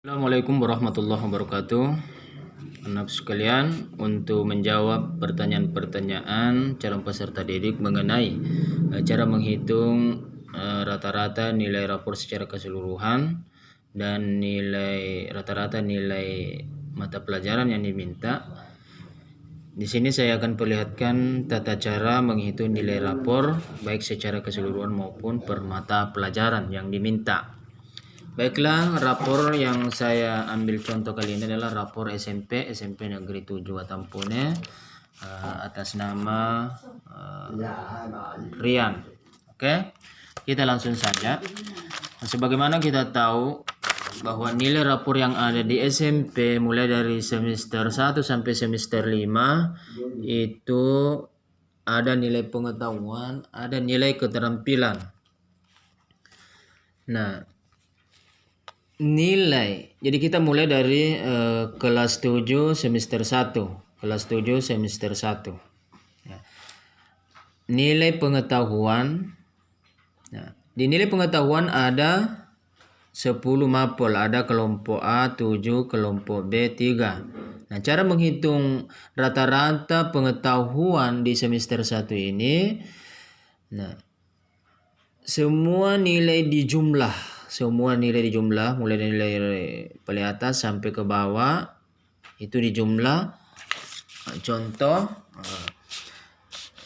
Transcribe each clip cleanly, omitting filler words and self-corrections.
Assalamualaikum warahmatullahi wabarakatuh. Anak sekalian, untuk menjawab pertanyaan-pertanyaan calon peserta didik mengenai cara menghitung rata-rata nilai rapor secara keseluruhan dan rata-rata nilai mata pelajaran yang diminta. Di sini saya akan perlihatkan tata cara menghitung nilai rapor baik secara keseluruhan maupun per mata pelajaran yang diminta. Baiklah, rapor yang saya ambil contoh kali ini adalah rapor SMP Negeri 7 Watampone atas nama Rian. Oke, kita langsung saja. Sebagaimana kita tahu bahwa nilai rapor yang ada di SMP mulai dari semester 1 sampai semester 5 itu ada nilai pengetahuan, ada nilai keterampilan. Nah, nilai. Jadi kita mulai dari kelas 7 semester 1. Kelas 7 semester 1. Ya. Nilai pengetahuan. Nah, di nilai pengetahuan ada 10 mapel. Ada kelompok A 7, kelompok B 3. Nah, cara menghitung rata-rata pengetahuan di semester 1 ini. Nah, semua nilai dijumlah. Semua nilai dijumlah mulai dari nilai paling atas sampai ke bawah itu dijumlah. Contoh,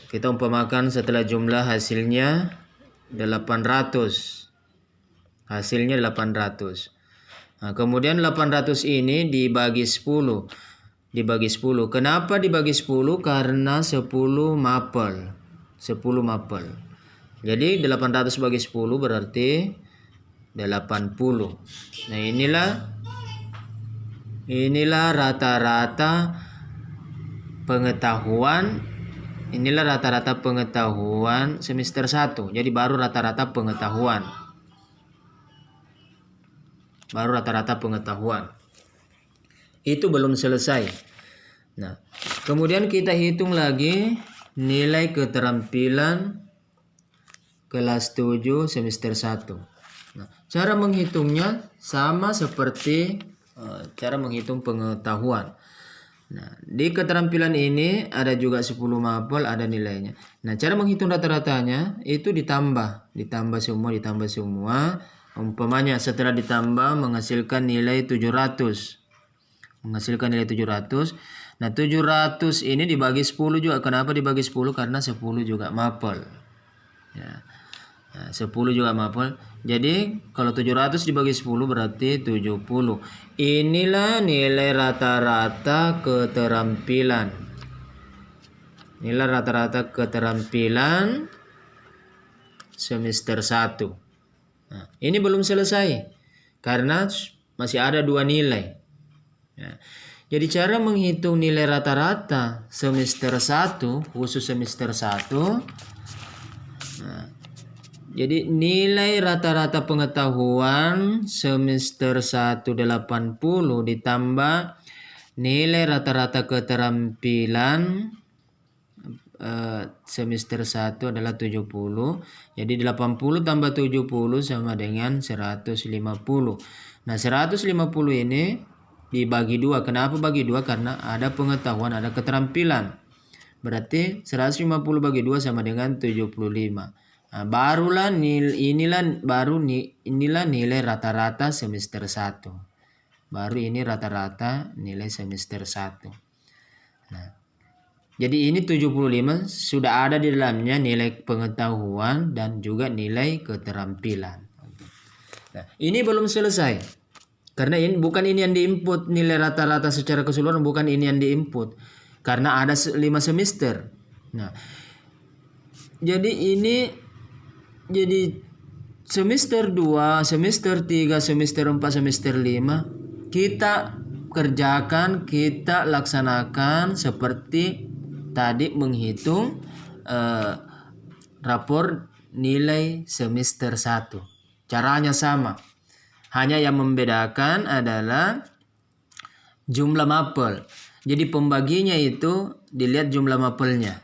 kita umpamakan setelah jumlah hasilnya 800. Hasilnya 800. Nah, kemudian 800 ini dibagi 10. Dibagi 10. Kenapa dibagi 10? Karena 10 mapel. 10 mapel. Jadi 800 bagi 10 berarti 80. Nah, inilah rata-rata pengetahuan. Inilah rata-rata pengetahuan semester 1. Jadi baru rata-rata pengetahuan. Baru rata-rata pengetahuan. Itu belum selesai. Nah, kemudian kita hitung lagi nilai keterampilan kelas 7 semester 1. Nah, cara menghitungnya sama seperti cara menghitung pengetahuan. Nah, di keterampilan ini ada juga 10 mapel, ada nilainya. Nah, cara menghitung rata-ratanya itu ditambah semua. Umpamanya setelah ditambah menghasilkan nilai 700. Menghasilkan nilai 700. Nah, 700 ini dibagi 10 juga. Kenapa dibagi 10? Karena 10 juga mapel. Ya. Nah, 10 juga mapel. Jadi kalau 700 dibagi 10 berarti 70. Inilah nilai rata-rata keterampilan. Nilai rata-rata keterampilan semester 1. Nah, ini belum selesai karena masih ada 2 nilai. Ya. Jadi cara menghitung nilai rata-rata semester 1, khusus semester 1. Nah, jadi nilai rata-rata pengetahuan semester 1 80 ditambah nilai rata-rata keterampilan semester 1 adalah 70. Jadi 80 tambah 70 sama dengan 150. Nah, 150 ini dibagi 2. Kenapa bagi 2? Karena ada pengetahuan, ada keterampilan. Berarti 150 bagi 2 sama dengan 75. Nah, inilah nilai rata-rata semester 1. Baru ini rata-rata nilai semester 1. Nah, jadi ini 75 sudah ada di dalamnya nilai pengetahuan dan juga nilai keterampilan. Nah, ini belum selesai. Karena bukan ini yang diinput, nilai rata-rata secara keseluruhan bukan ini yang diinput. Karena ada 5 semester. Nah, jadi semester 2, semester 3, semester 4, semester 5 kita kerjakan, kita laksanakan seperti tadi menghitung rapor nilai semester 1. Caranya sama. Hanya yang membedakan adalah jumlah mapel. Jadi pembaginya itu dilihat jumlah mapelnya.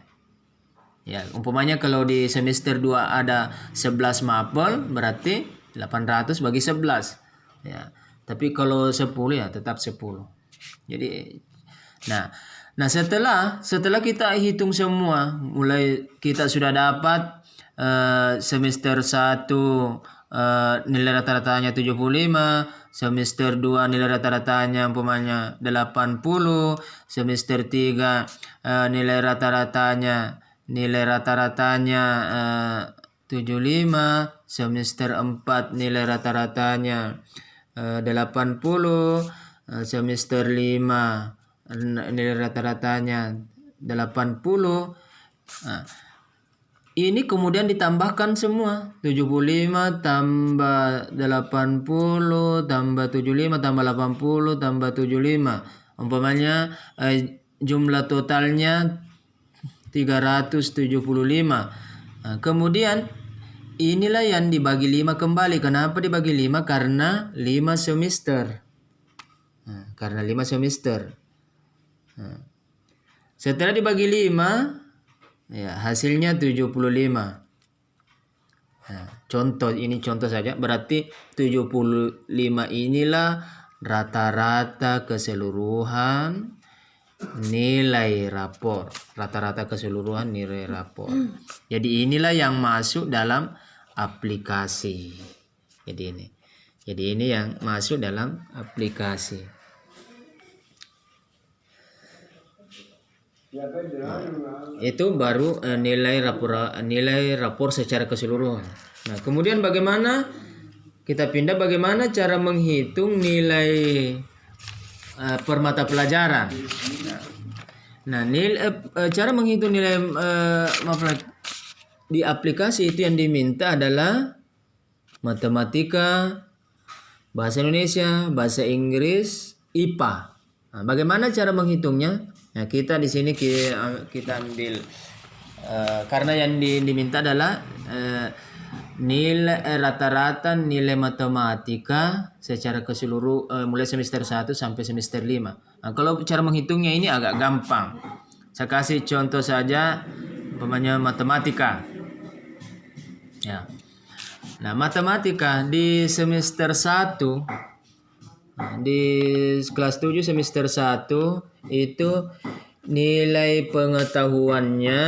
Ya, umpamanya kalau di semester 2 ada 11 mapel berarti 800 bagi 11. Ya. Tapi kalau 10 ya tetap 10. Jadi nah setelah kita hitung semua, mulai kita sudah dapat semester 1 nilai rata-ratanya 75, semester 2 nilai rata-ratanya umpamanya 80, semester 3 nilai rata-ratanya 75, semester 4 nilai rata-ratanya 80, semester 5 nilai rata-ratanya 80. Ini kemudian ditambahkan semua, 75 tambah 80 tambah 75 tambah 80 tambah 75. Umpamanya jumlah totalnya 375. Kemudian inilah yang dibagi 5 kembali. Kenapa dibagi 5? Karena 5 semester. Karena 5 semester. Setelah dibagi 5, ya hasilnya 75. Contoh saja, berarti 75 inilah rata-rata keseluruhan nilai rapor. Rata-rata keseluruhan nilai rapor. Jadi inilah yang masuk dalam aplikasi. Jadi ini yang masuk dalam aplikasi. Itu baru nilai rapor secara keseluruhan. Nah, kemudian bagaimana cara menghitung nilai per mata pelajaran. Nah, cara menghitung nilai di aplikasi itu yang diminta adalah matematika, bahasa Indonesia, bahasa Inggris, IPA. Nah, bagaimana cara menghitungnya? Nah, kita di sini kita ambil karena yang diminta adalah nilai rata-rata nilai matematika secara keseluruhan mulai semester 1 sampai semester 5. Nah, kalau cara menghitungnya ini agak gampang. Saya kasih contoh saja, umpamanya matematika. Ya. Nah, matematika di semester 1, di kelas 7 semester 1 itu nilai pengetahuannya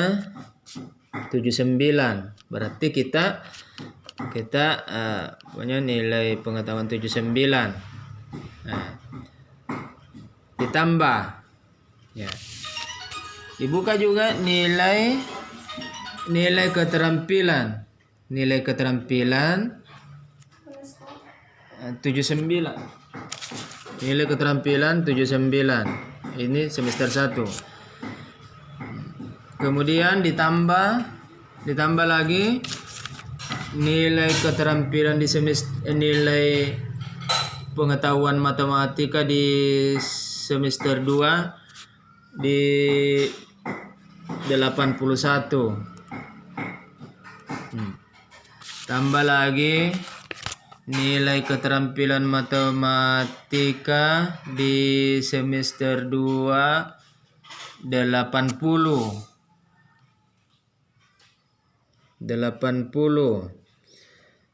79. Berarti kita punya nilai pengetahuan 79. Nah, ditambah ya. Dibuka juga nilai keterampilan. Nilai keterampilan 79. Nilai keterampilan 79. Ini semester 1. Kemudian ditambah lagi nilai keterampilan di nilai pengetahuan matematika di semester 2 di 81. Tambah lagi nilai keterampilan matematika di semester 2 80.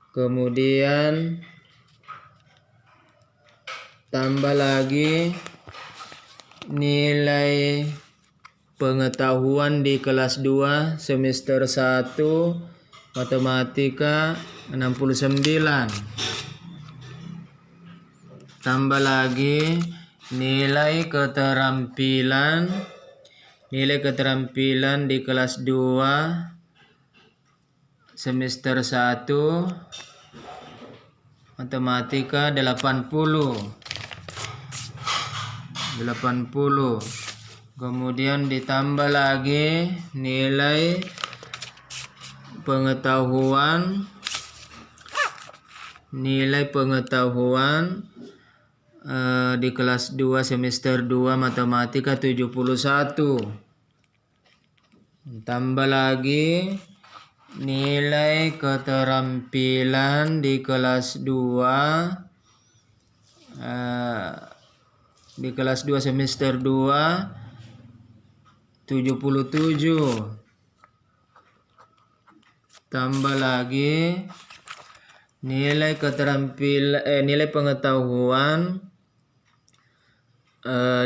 Kemudian tambah lagi nilai pengetahuan di kelas 2 semester 1 matematika 69. Tambah lagi nilai keterampilan di kelas 2 semester 1 matematika 80. Kemudian ditambah lagi nilai pengetahuan di kelas 2 semester 2 matematika 71. Tambah lagi nilai keterampilan di kelas 2 semester 2 77. Tambah lagi nilai keterampilan nilai pengetahuan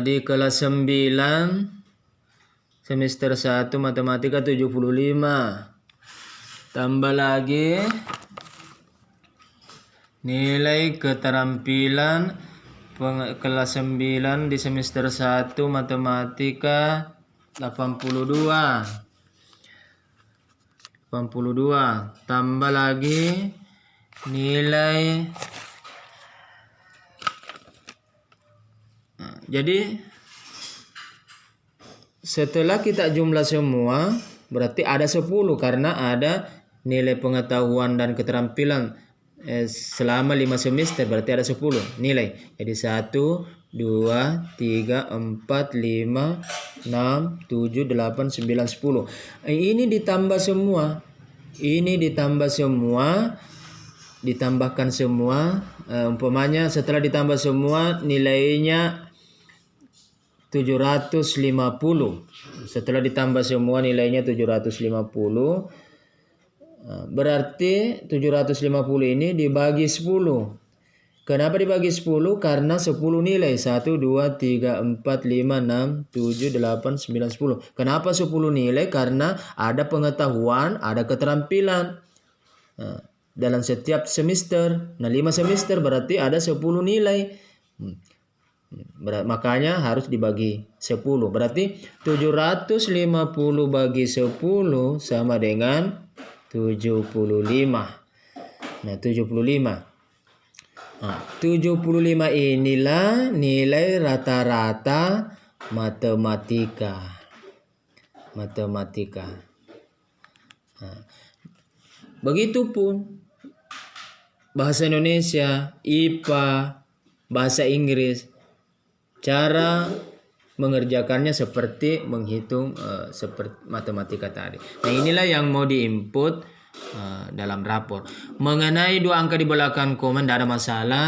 di kelas 9 semester 1 matematika 75. Tambah lagi nilai keterampilan kelas 9 di semester 1 matematika 82. Tambah lagi nilai. Jadi setelah kita jumlah semua berarti ada 10 karena ada nilai pengetahuan dan keterampilan selama 5 semester berarti ada 10 nilai. Jadi 1, 2, 3, 4, 5, 6, 7, 8, 9, 10. Ini ditambah semua. Ditambahkan semua. Umpamanya setelah ditambah semua nilainya 750. Setelah ditambah semua nilainya 750. Berarti 750 ini dibagi 10. Kenapa dibagi 10? Karena 10 nilai. 1, 2, 3, 4, 5, 6, 7, 8, 9, 10. Kenapa 10 nilai? Karena ada pengetahuan, ada keterampilan. Dalam setiap semester. 5 semester berarti ada 10 nilai. Makanya harus dibagi 10. Berarti 750 bagi 10 sama dengan 75. 75 inilah nilai rata-rata matematika. Begitupun bahasa Indonesia, IPA, bahasa Inggris. Cara mengerjakannya seperti menghitung seperti matematika tadi. Nah, inilah yang mau diinput dalam rapor. Mengenai 2 angka di belakang koma tidak ada masalah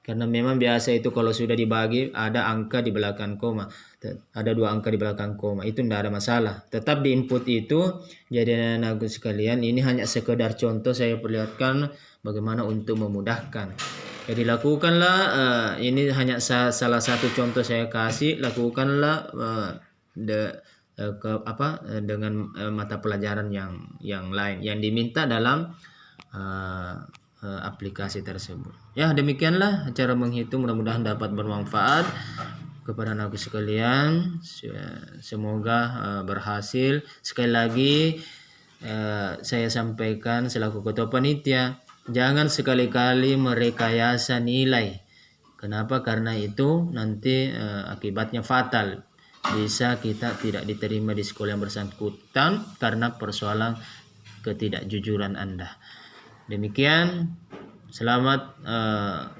karena memang biasa itu kalau sudah dibagi ada angka di belakang koma. Ada 2 angka di belakang koma, itu tidak ada masalah. Tetap diinput itu. Jadi anak-anakku sekalian, ini hanya sekedar contoh saya perlihatkan bagaimana untuk memudahkan. Jadi lakukanlah, ini hanya salah satu contoh saya kasih, lakukanlah dengan mata pelajaran yang lain yang diminta dalam aplikasi tersebut. Ya, demikianlah cara menghitung, mudah-mudahan dapat bermanfaat kepada anakku sekalian. Semoga berhasil. Sekali lagi saya sampaikan selaku ketua panitia, jangan sekali-kali merekayasa nilai. Kenapa? Karena itu nanti akibatnya fatal. Bisa kita tidak diterima di sekolah yang bersangkutan karena persoalan ketidakjujuran Anda. Demikian, selamat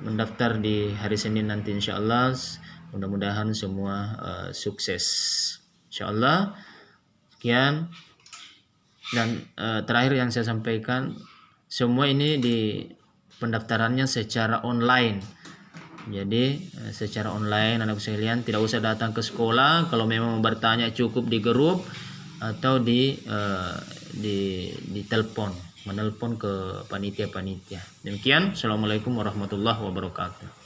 mendaftar di hari Senin nanti insyaallah. Mudah-mudahan semua sukses insyaallah. Sekian. Dan terakhir yang saya sampaikan, semua ini di pendaftarannya secara online. Jadi secara online anak sekalian tidak usah datang ke sekolah. Kalau memang bertanya cukup di grup atau di telepon, menelpon ke panitia-panitia. Demikian, assalamualaikum warahmatullahi wabarakatuh.